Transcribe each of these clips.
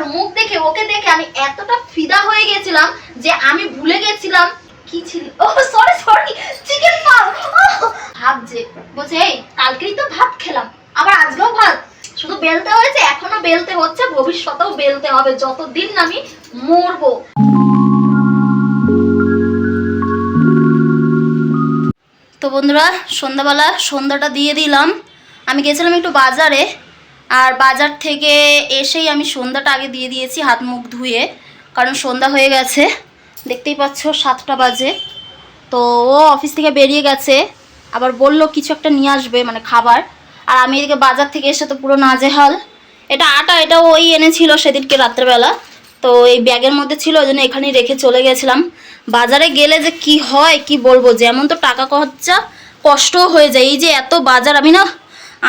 ওর মুখ দেখে ওকে দেখে আমি এতটা ফিদা হয়ে গেছিলাম যে আমি ভুলে গেছিলাম কি ছিল। ও সরি চিকেন পাও। ভাবছে বলছে এই কালকেই তো ভাত খেলাম আবার আজকেও ভাত, শুধু বেলতে হয়েছে এখনো বেলতে হচ্ছে, ভবিষ্যতেও বেলতে হবে যতদিন না আমি মরবো। তো বন্ধুরা সন্ধ্যাবেলা সন্ধ্যাটা দিয়ে দিলাম। আমি গেছিলাম একটু বাজারে, আর বাজার থেকে এসেই আমি সন্ধ্যাটা আগে দিয়ে দিয়েছি হাত মুখ ধুয়ে, কারণ সন্ধ্যা হয়ে গেছে, দেখতেই পাচ্ছ 7টা বাজে। তো ও অফিস থেকে বেরিয়ে গেছে, আবার বলল কিছু একটা নিয়ে আসবে মানে খাবার, আর আমি এদিকে বাজার থেকে এসে তো পুরো নাজেহাল। এটা আটা, এটা ওই এনেছিল সেদিনকে রাত্রেবেলা, তো এই ব্যাগের মধ্যে ছিল, ওই জন্য এখানেই রেখে চলে গেছিলাম। বাজারে গেলে যে কি হয় কি বলবো, যেমন তো টাকা খরচা, কষ্টও হয়ে যায়। এই যে এত বাজার আমি না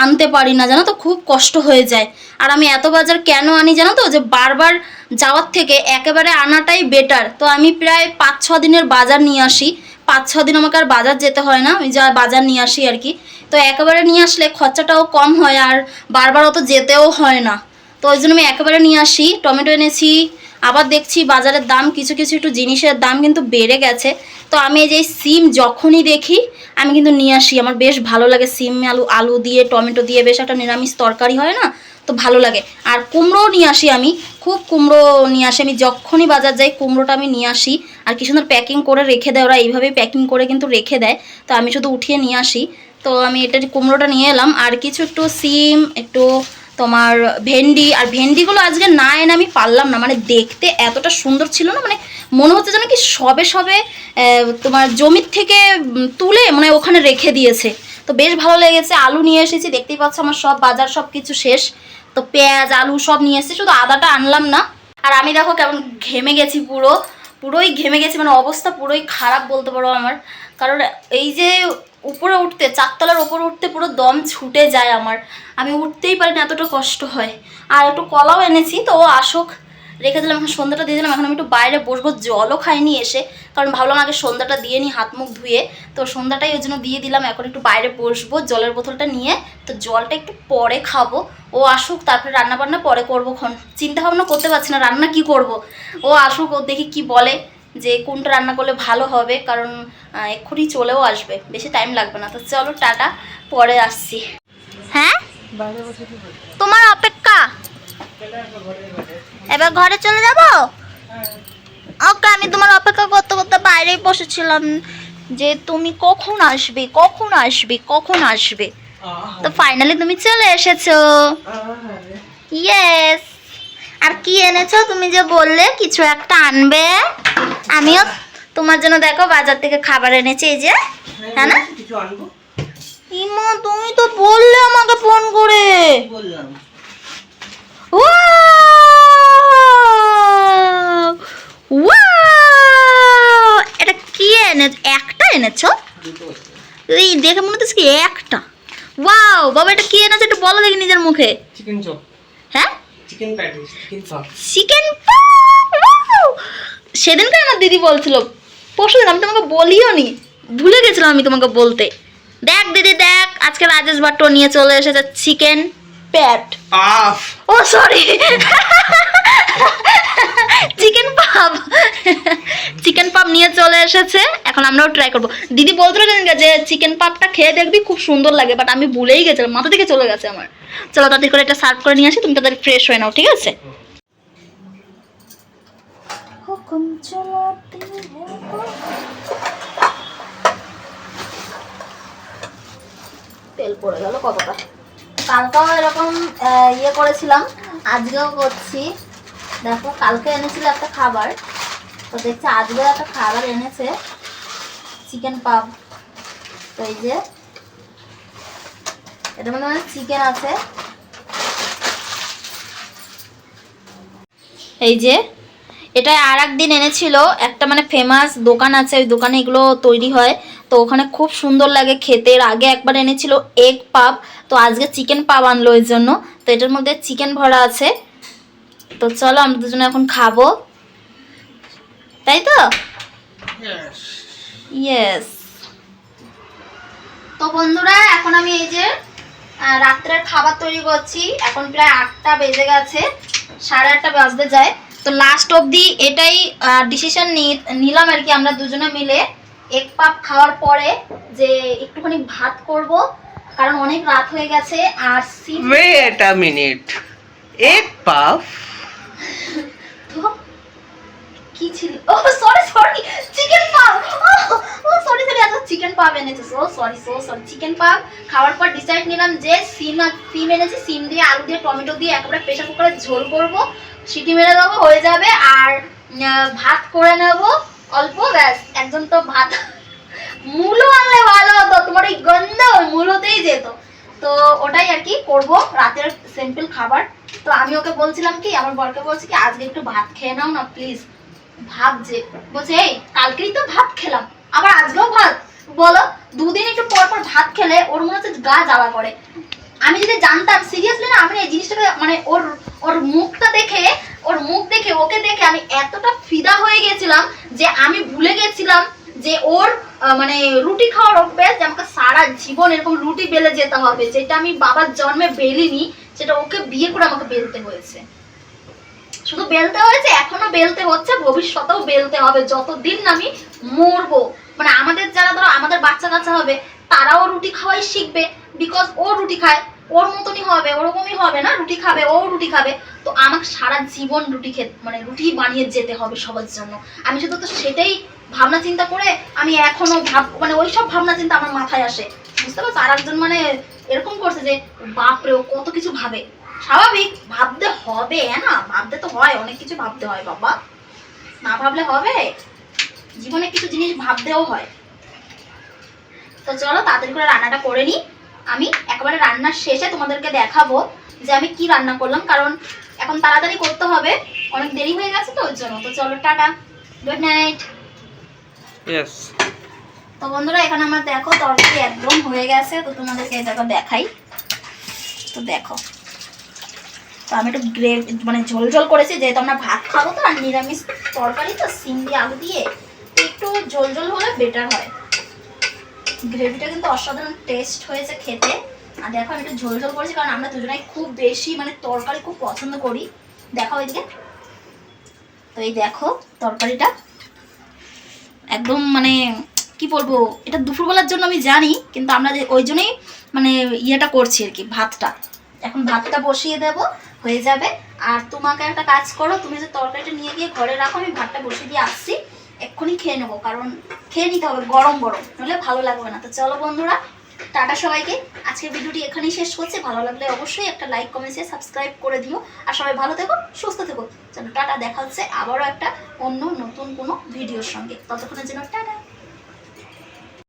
আনতে পারি না জানো তো, খুব কষ্ট হয়ে যায়। আর আমি এত বাজার কেন আনি জানো তো, যে বারবার যাওয়ার থেকে একেবারে আনাটাই বেটার। তো আমি প্রায় 5-6 দিনের বাজার নিয়ে আসি, 5-6 দিন আমাকে আর বাজার যেতে হয় না, আমি যা বাজার নিয়ে আসি আর কি। তো একেবারে নিয়ে আসলে খরচাটাও কম হয় আর বারবার অত যেতেও হয় না, তো ওই জন্য আমি একেবারে নিয়ে আসি। টমেটো এনেছি, আবার দেখছি বাজারের দাম কিছু কিছু একটু জিনিসের দাম কিন্তু বেড়ে গেছে। তো আমি এই যে সিম যখনই দেখি আমি কিন্তু নিয়ে আসি, আমার বেশ ভালো লাগে সিম আলু দিয়ে টমেটো দিয়ে বেশ একটা নিরামিষ তরকারি হয় না, তো ভালো লাগে। আর কুমড়োও নিয়ে আসি, আমি খুব কুমড়ো নিয়ে আসি, আমি যখনই বাজার যাই কুমড়োটা আমি নিয়ে আসি। আর কি সুন্দর প্যাকিং করে রেখে দেয় ওরা, এইভাবেই প্যাকিং করে কিন্তু রেখে দেয়, তো আমি শুধু উঠিয়ে নিয়ে আসি। তো আমি এটা কুমড়োটা নিয়ে এলাম, আর কিছু একটু সিম, একটু তোমার ভেন্ডি। আর ভেন্ডিগুলো আজকে না এনে আমি পারলাম না, মানে দেখতে এতটা সুন্দর ছিল না, মানে মনে হচ্ছে যেন কি সবে সবে তোমার জমির থেকে তুলে মানে ওখানে রেখে দিয়েছে, তো বেশ ভালো লেগেছে। আলু নিয়ে এসেছি, দেখতেই পাচ্ছ আমার সব বাজার সব কিছু শেষ। তো পেঁয়াজ আলু সব নিয়ে এসেছি, শুধু আদাটা আনলাম না। আর আমি দেখো কেমন ঘেমে গেছি, পুরোই ঘেমে গেছি, মানে অবস্থা পুরোই খারাপ বলতে পারো আমার। কারণ এই যে উপরে উঠতে, 4তলার উপরে উঠতে পুরো দম ছুটে যায় আমার, আমি উঠতেই পারি না, এতটা কষ্ট হয়। আর একটু কলাও এনেছি, তো ও আসুক, রেখে দিলাম। এখন সন্ধ্যাটা দিয়ে দিলাম, এখন আমি একটু বাইরে বসবো, জলও খাইনি এসে, কারণ ভাবলাম আগে সন্ধ্যাটা দিয়ে নিই হাত মুখ ধুয়ে। তো সন্ধ্যাটাই ওই জন্য দিয়ে দিলাম, এখন একটু বাইরে বসবো জলের বোতলটা নিয়ে, তো জলটা একটু পরে খাবো। ও আসুক, তারপরে রান্নাবান্না পরে করবো, চিন্তা ভাবনা করতে পারছি না রান্না কি করব। ও আসুক, ও দেখি কি বলে যে কোনটা রান্না করলে ভালো হবে, কারণ এক্ষুনি চলেও আসবে, বেশি টাইম লাগবে না। তো চলো টাটা, পরে আসছি। হ্যাঁ তোমার অপেক্ষা, এবার ঘরে চলে যাব। ওকে, আমি তোমার অপেক্ষা করতে করতে বাইরেই বসেছিলাম যে তুমি কখন আসবে কখন আসবে কখন আসবে, তো ফাইনালি তুমি চলে এসেছো। ইয়েস। আর কি এনেছো তুমি যে বললে কিছু একটা আনবে, আমিও তোমার জন্য দেখো বাজার থেকে খাবার এনেছি, এই যে। হ্যাঁ না ইমা, তুমি তো বললে আমাকে ফোন করে। এটা কি এনেছো? একটা এনেছো? এই দেখে মনে হচ্ছে কি একটা। ওয়াও বাবা, এটা কি এনেছো একটু বলো দেখি নিজের মুখে। Chicken chop. হ্যাঁ chicken patties, chicken chop. Chicken pop. সেদিনকে আমার দিদি বলছিল, পরশুদিন, আমি তোমাকে বলিও নি, ভুলে গেছিলাম আমি তোমাকে বলতে। দেখ দিদি দেখ, আজকে রাজেশ বাট্টো নিয়ে চলে এসেছে চিকেন প্যাট। ও সরি, চিকেন পাপ, চিকেন পাপ নিয়ে চলে এসেছে, এখন আমরাও ট্রাই করবো। দিদি বলছিল যে চিকেন পাপটা খেয়ে দেখবি খুব সুন্দর লাগে, বাট আমি ভুলেই গেছিলাম, মাথা থেকে চলে গেছে আমার। চলো তাড়াতাড়ি করে একটা সার্ভ করে নিয়ে আসি, তুমি তাড়াতাড়ি ফ্রেশ হয়ে নাও, ঠিক আছে? তেল পড়ে গেল কতটা। কালকেও এরকম ইয়ে করেছিলাম, আজকেও করছি। দেখো কালকে এনেছিল একটা খাবার, তো দেখছি আজকেও একটা খাবার এনেছে, চিকেন পাপ। তো এই যে এটা মনে হয় চিকেন আছে, এই যে। এটা আর একদিন এনেছিল, একটা মানে ফেমাস দোকান আছে, ওই দোকানে এগুলো তৈরি হয়, তো ওখানে খুব সুন্দর লাগে খেতে। এর আগে একবার এনেছিল এগ পাপ, তো আজকে চিকেন পাপ আনলো ওই জন্য। তো এটার মধ্যে চিকেন ভরা আছে, তো চলো আমরা দুজনে এখন খাবো, তাই তো? ইয়েস। তো বন্ধুরা এখন আমি এই যে রাত্রের খাবার তৈরি করছি, এখন প্রায় 8টা বেজে গেছে। 8:30 বাজতে যায়। তো লাস্ট অবধি এটাই ডিসিশন নিলাম আর কি আমরা দুজনে মিলে এক পাপ খাওয়ার পরে যে একটুখানি ভাত করব, কারণ অনেক রাত হয়ে গেছে। আর Wait a minute. Egg puff? তো কি ছিল? ও সরি চিকেন পাপ। ও সরি আচ্ছা চিকেন পাপ এনেছে। সরি চিকেন পাপ খাওয়ার পর ডিসাইড নিলাম যে সিম এনেছি, সিম দিয়ে আলু দিয়ে টমেটো দিয়ে একেবারে প্রেসার কুকারে ঝোল করব, সিটি মেরে দেবো, হয়ে যাবে। আর ভাত করে নেব অল্প, ব্যাস। একজন তো ভাত মূলো আনলে ভালো হতো, তোমার এই গন্ধ মূলোতেই যেত। তো ওটাই আর কি করবো রাতের সিম্পল খাবার। তো আমি ওকে বলছিলাম কি, আমার বরকে বলছি কি আজকে একটু ভাত খেয়ে নাও না প্লিজ। ভাবছে, বলছে এই কালকেই তো ভাত খেলাম আবার আজকেও ভাত, বলো দুদিন একটু পর পর ভাত খেলে ওর মনে হচ্ছে গা জ্বালা করে। আমি যদি জানতাম সিরিয়াসলি না, আমি এই জিনিসটাকে মানে ওর মুখটা দেখে, ওর মুখ দেখে, ওকে দেখে আমি এতটা ফিদা হয়ে গেছিলাম যে আমি ভুলে গেছিলাম যে ওর মানে রুটি খাওয়ার অভ্যাস, যে আমাকে সারা জীবন এরকম রুটি বেলে যেতে হবে, যেটা আমি বাবার জন্মে বেলিনি, সেটা ওকে বিয়ে করে আমাকে বেলতে হয়েছে। শুধু বেলতে হয়েছে, এখনো বেলতে হচ্ছে, ভবিষ্যতেও বেলতে হবে যতদিন না আমি মরবো। মানে আমাদের যারা ধরো আমাদের বাচ্চা কাচ্চা হবে তারাও রুটি খাওয়াই শিখবে, বিকজ ও রুটি খায়, ওর মতনই হবে, ওরকমই হবে না, রুটি খাবে, ও রুটি খাবে। তো আমাকে সারা জীবন রুটি খেতে মানে রুটি বানিয়ে যেতে হবে সবার জন্য। আমি শুধু তো সেটাই ভাবনা চিন্তা করে আমি এখনো মানে ওইসব ভাবনা চিন্তা আমার মাথায় আসে, বুঝতে পারছো? আর একজন মানে এরকম করছে যে বাপরে ও কত কিছু ভাবে। স্বাভাবিক, ভাবতে হবে, হ্যাঁ না, ভাবতে তো হয়, অনেক কিছু ভাবতে হয় বাবা, না ভাবলে হবে? জীবনে কিছু জিনিস ভাবতেও হয়। তো চলো তাড়াতাড়ি করে রান্নাটা করে নিই। আমি একেবারে রান্নার শেষে তোমাদেরকে দেখাবো যে আমি কি রান্না করলাম, কারণ এখন তাড়াতাড়ি করতে হবে, অনেক দেরি হয়ে গেছে তো ওর জন্য। তো চলো টাটা, গুড নাইট। Yes. তো বন্ধুরা এখানে আমার দেখো তরকারি একদম হয়ে গেছে, তো তোমাদেরকে এই জায়গা দেখাই। তো দেখো, তো আমি একটু মানে ঝোল করেছি, যেহেতু আমরা ভাত খাবো তো, আর নিরামিষ তরকারি তো সিম দিয়ে আলু দিয়ে, একটু ঝোল হলে বেটার হয়। গ্রেভিটা কিন্তু অসাধারণ টেস্ট হয়েছে খেতে। আর দেখো আমি একটু ঝোল করেছি, কারণ আমরা দুজনাই খুব বেশি মানে তরকারি খুব পছন্দ করি। দেখো এইদিকে, তো এই দেখো তরকারিটা একদম মানে কি বলবো, এটা দুপুরবেলার জন্য আমি জানি, কিন্তু আমরা ওই জন্যই মানে ইয়েটা করছি আর কি, ভাতটা। এখন ভাতটা বসিয়ে দেব, হয়ে যাবে। আর তোমাকে একটা কাজ করো, তুমি যে তরকারিটা নিয়ে গিয়ে ঘরে রাখো, আমি ভাতটা বসিয়ে দিয়ে আসছি, এক্ষুনি খেয়ে নেবো, কারণ খেয়ে নিতে হবে গরম নইলে ভালো লাগবে না। তো চলো বন্ধুরা, টাটা সবাইকে। আজকের ভিডিওটি এখানেই শেষ করছি। ভালো লাগলে অবশ্যই একটা লাইক, কমেন্ট, শেয়ার, সাবস্ক্রাইব করে দিও। আর সবাই ভালো থেকো, সুস্থ থেকো। চলো টাটা, দেখা হচ্ছে আবারও একটা অন্য নতুন কোনো ভিডিওর সঙ্গে। ততক্ষণের জন্য টাটা।